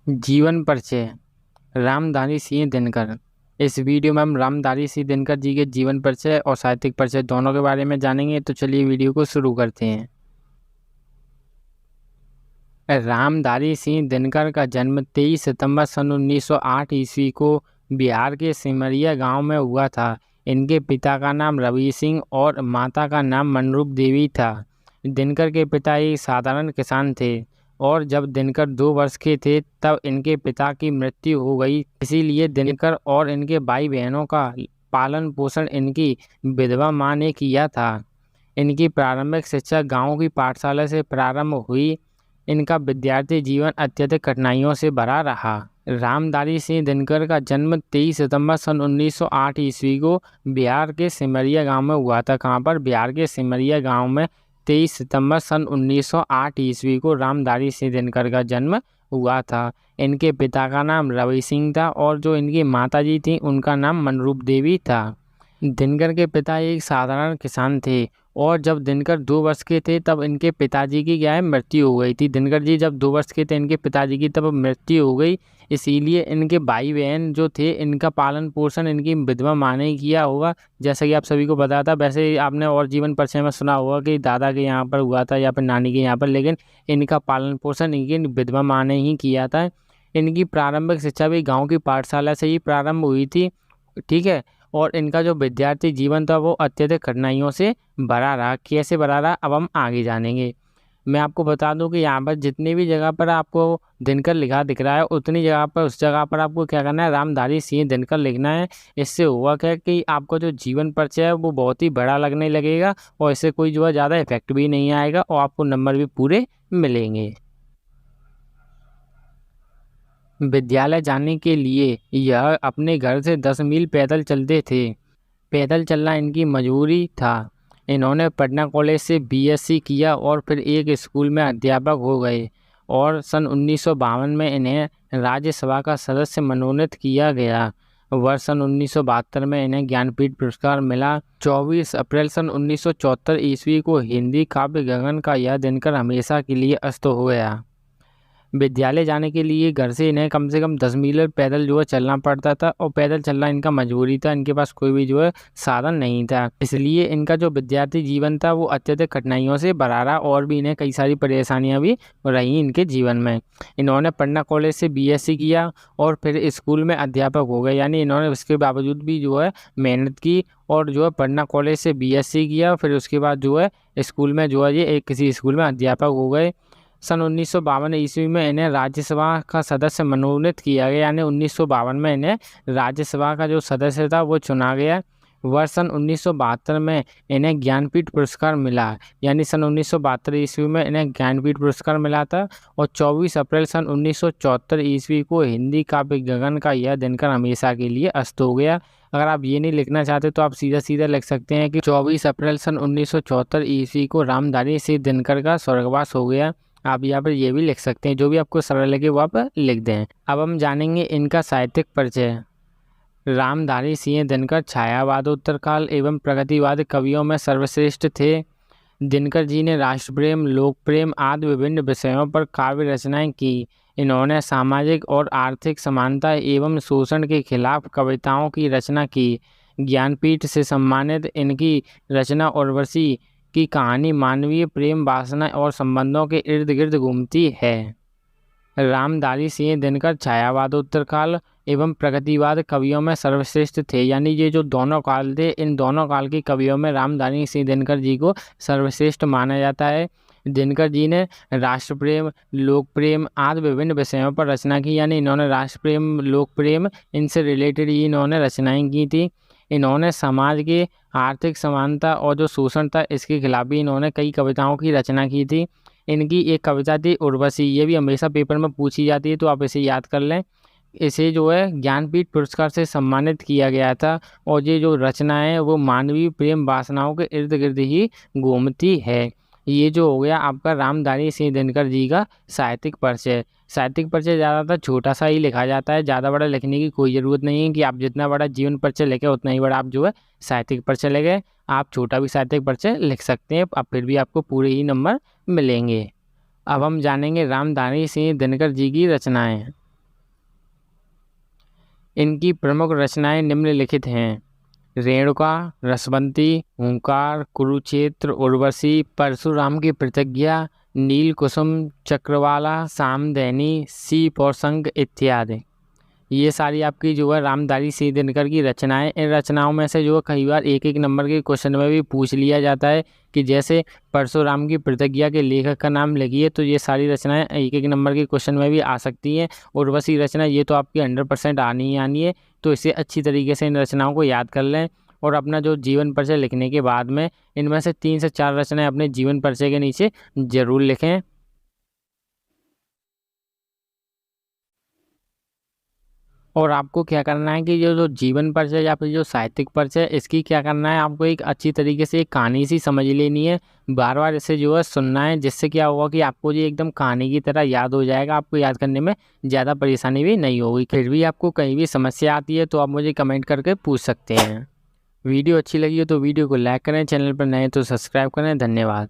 जीवन परिचय रामधारी सिंह दिनकर। इस वीडियो में हम रामधारी सिंह दिनकर जी के जीवन परिचय और साहित्यिक परिचय दोनों के बारे में जानेंगे। तो चलिए वीडियो को शुरू करते हैं। रामधारी सिंह दिनकर का जन्म 23 सितंबर सन 1908 ईस्वी को बिहार के सिमरिया गांव में हुआ था। इनके पिता का नाम रवि सिंह और माता का नाम मनरूप देवी था। दिनकर के पिता एक साधारण किसान थे और जब दिनकर 2 वर्ष के थे तब इनके पिता की मृत्यु हो गई। इसीलिए दिनकर और इनके भाई बहनों का पालन पोषण इनकी विधवा माँ ने किया था। इनकी प्रारंभिक शिक्षा गांव की पाठशाला से प्रारंभ हुई। इनका विद्यार्थी जीवन अत्यधिक कठिनाइयों से भरा रहा। रामधारी सिंह दिनकर का जन्म 23 सितंबर सन 1908 ईस्वी को बिहार के सिमरिया गांव में हुआ था। कहाँ पर? बिहार के सिमरिया गांव में 23 सितंबर सन 1908 ईस्वी को रामधारी सिंह दिनकर का जन्म हुआ था। इनके पिता का नाम रवि सिंह था और जो इनकी माता जी थी उनका नाम मनरूप देवी था। दिनकर के पिता एक साधारण किसान थे और जब दिनकर 2 वर्ष के थे तब इनके पिताजी की क्या है मृत्यु हो गई थी। दिनकर जी जब 2 वर्ष के थे इनके पिताजी की तब मृत्यु हो गई। इसीलिए इनके भाई बहन जो थे इनका पालन पोषण इनकी विधवा माँ ने किया होगा। जैसा कि आप सभी को पता था, वैसे आपने और जीवन परिचय में सुना होगा कि दादा के यहाँ पर हुआ था या फिर नानी के यहाँ पर, लेकिन इनका पालन पोषण इनकी विधवा माँ ने ही किया था। इनकी प्रारंभिक शिक्षा भी गाँव की पाठशाला से ही प्रारंभ हुई थी। ठीक है। और इनका जो विद्यार्थी जीवन था वो अत्यधिक कठिनाइयों से भरा रहा। कैसे भरा रहा अब हम आगे जानेंगे। मैं आपको बता दूं कि यहाँ पर जितनी भी जगह पर आपको दिनकर लिखा दिख रहा है उतनी जगह पर उस जगह पर आपको क्या करना है, रामधारी सिंह दिनकर लिखना है। इससे हुआ क्या कि आपको जो जीवन परिचय है वो बहुत ही बड़ा लगने लगेगा और इससे कोई जो है ज़्यादा इफेक्ट भी नहीं आएगा और आपको नंबर भी पूरे मिलेंगे। विद्यालय जाने के लिए यह अपने घर से 10 मील पैदल चलते थे। पैदल चलना इनकी मजबूरी था। इन्होंने पटना कॉलेज से बीएससी किया और फिर एक स्कूल में अध्यापक हो गए और सन 1952 में इन्हें राज्यसभा का सदस्य मनोनीत किया गया। वर्ष सन 1972 में इन्हें ज्ञानपीठ पुरस्कार मिला। 24 अप्रैल सन 1974 ईस्वी को हिंदी काव्य गगन का यह दिनकर हमेशा के लिए अस्त हो गया। विद्यालय जाने के लिए घर से इन्हें कम से कम 10 मील पैदल जो है चलना पड़ता था और पैदल चलना इनका मजबूरी था। इनके पास कोई भी जो है साधन नहीं था। इसलिए इनका जो विद्यार्थी जीवन था वो अत्यधिक कठिनाइयों से भरा रहा और भी इन्हें कई सारी परेशानियां भी रही इनके जीवन में। इन्होंने पटना कॉलेज से बीएससी किया और फिर स्कूल में अध्यापक हो गए। यानी इन्होंने उसके बावजूद भी जो है मेहनत की और जो है पटना कॉलेज से बीएससी किया। फिर उसके बाद जो है स्कूल में जो है ये एक किसी स्कूल में अध्यापक हो गए। सन 1952 ईस्वी में इन्हें राज्यसभा का सदस्य मनोनीत किया गया। यानी 1952 में इन्हें राज्यसभा का जो सदस्य था वो चुना गया। वर्ष सन 1972 में इन्हें ज्ञानपीठ पुरस्कार मिला। यानी सन 1972 ईस्वी में इन्हें ज्ञानपीठ पुरस्कार मिला था और 24 अप्रैल सन 1974 ईस्वी को हिंदी काव्य गगन का यह दिनकर हमेशा के लिए अस्त हो गया। अगर आप ये नहीं लिखना चाहते तो आप सीधा सीधा लिख सकते हैं कि 24 अप्रैल सन 1974 ईस्वी को रामधारी सिंह दिनकर का स्वर्गवास हो गया। आप यहाँ पर ये भी लिख सकते हैं, जो भी आपको सरल लगे वो आप लिख दें। अब हम जानेंगे इनका साहित्यिक परिचय। रामधारी सिंह दिनकर छायावादोत्तरकाल एवं प्रगतिवाद कवियों में सर्वश्रेष्ठ थे। दिनकर जी ने राष्ट्र प्रेम, लोक प्रेम आदि विभिन्न विषयों पर काव्य रचनाएं की। इन्होंने सामाजिक और आर्थिक समानता एवं शोषण के खिलाफ कविताओं की रचना की। ज्ञानपीठ से सम्मानित इनकी रचना उर्वशी की कहानी मानवीय प्रेम, वासना और संबंधों के इर्द गिर्द घूमती है। रामधारी सिंह दिनकर छायावादोत्तरकाल एवं प्रगतिवाद कवियों में सर्वश्रेष्ठ थे। यानी ये जो दोनों काल थे, इन दोनों काल के कवियों में रामधारी सिंह दिनकर जी को सर्वश्रेष्ठ माना जाता है। दिनकर जी ने राष्ट्र प्रेम, लोक प्रेम आदि विभिन्न विषयों पर रचना की। यानी इन्होंने राष्ट्र प्रेम, लोक प्रेम इनसे रिलेटेड ही इन्होंने रचनाएं की थी। इन्होंने समाज के आर्थिक समानता और जो शोषण था इसके खिलाफ भी इन्होंने कई कविताओं की रचना की थी। इनकी एक कविता थी उर्वशी, ये भी हमेशा पेपर में पूछी जाती है तो आप इसे याद कर लें। इसे जो है ज्ञानपीठ पुरस्कार से सम्मानित किया गया था और ये जो रचना है वो मानवीय प्रेम वासनाओं के इर्द गिर्द ही घूमती है। ये जो हो गया आपका रामधारी सिंह दिनकर जी का साहित्यिक परिचय। साहित्यिक परिचय ज़्यादातर छोटा सा ही लिखा जाता है, ज़्यादा बड़ा लिखने की कोई ज़रूरत नहीं है कि आप जितना बड़ा जीवन परिचय लिखे उतना ही बड़ा आप जो है साहित्यिक परिचय लिखे। आप छोटा भी साहित्यिक परिचय लिख सकते हैं, अब फिर भी आपको पूरे ही नंबर मिलेंगे। अब हम जानेंगे रामधारी सिंह दिनकर जी की रचनाएं। इनकी प्रमुख रचनाएं निम्नलिखित हैं: रेणुका, रसवंती, हुंकार, कुरुक्षेत्र, उर्वशी, परशुराम की प्रतिज्ञा, नील कुसुम, चक्रवाला, सामदैनी, सीप और शंख इत्यादि। ये सारी आपकी जो है रामधारी सिंह दिनकर की रचनाएं। इन रचनाओं में से जो है कई बार एक नंबर के क्वेश्चन में भी पूछ लिया जाता है कि जैसे परशुराम की प्रतिज्ञा के लेखक का नाम लिखिए, तो ये सारी रचनाएं एक नंबर के क्वेश्चन में भी आ सकती हैं। उर्वशी रचना ये तो आपकी 100% आनी ही आनी है, तो इसे अच्छी तरीके से इन रचनाओं को याद कर लें और अपना जो जीवन परिचय लिखने के बाद में इनमें से 3 से 4 रचनाएं अपने जीवन परिचय के नीचे जरूर लिखें। और आपको क्या करना है कि जो जीवन परिचय या फिर जो साहित्यिक परिचय, इसकी क्या करना है, आपको एक अच्छी तरीके से एक कहानी सी समझ लेनी है, बार बार इसे जो है सुनना है, जिससे क्या होगा कि आपको ये एकदम कहानी की तरह याद हो जाएगा। आपको याद करने में ज़्यादा परेशानी भी नहीं होगी। फिर भी आपको कहीं भी समस्या आती है तो आप मुझे कमेंट करके पूछ सकते हैं। वीडियो अच्छी लगी हो तो वीडियो को लाइक करें, चैनल पर नए तो सब्सक्राइब करें। धन्यवाद।